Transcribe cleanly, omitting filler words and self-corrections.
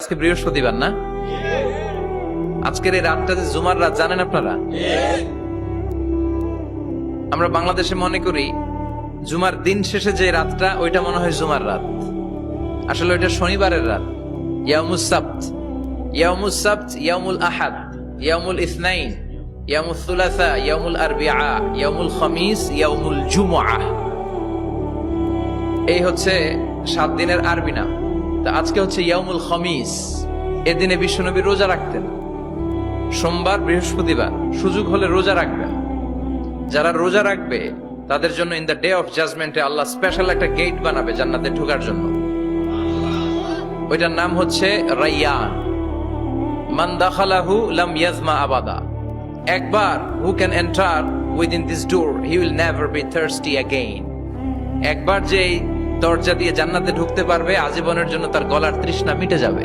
আজকে বৃহস্পতিবার না? আজকের এই রাতটা যে জুমার রাত জানেন আপনারা? আমরা বাংলাদেশে মনে করি জুমার দিন শেষে যে রাতটা ওইটা মনে হয় জুমার রাত, আসলে ওইটা শনিবারের রাত। ইয়াউমুস সাবত, ইয়াউমুস সাবত, ইয়াউমুল আহাদ, ইয়াউমুল ইসনাইন, ইয়াউমুল সুলাসা, ইয়াউমুল আরবিআ, ইয়াউমুল খামিস, ইয়াউমুল জুমআহ। এই হচ্ছে 7 দিনের আরবি নাম। তা আজকে হচ্ছে ইয়াউমুল খামিস। এদিনে বিশ্বনবী রোজা রাখতেন, সোমবার বৃহস্পতিবার সুযোগ হলে রোজা রাখবেন। যারা রোজা রাখবে তাদের জন্য ইন দ্য ডে অফ জাজমেন্টে আল্লাহ স্পেশাল একটা গেট বানাবে জান্নাতে ঢোকার জন্য। ওইটার নাম হচ্ছে রাইয়ান। মান দাখালাহু লাম ইয়াজমা আবাদা। একবার who can enter within this door he will never be thirsty again. একবার যে দরজা দিয়ে জান্নাতে ঢুকতে পারবে আজীবনের জন্য তার গলার তৃষ্ণা মিটে যাবে।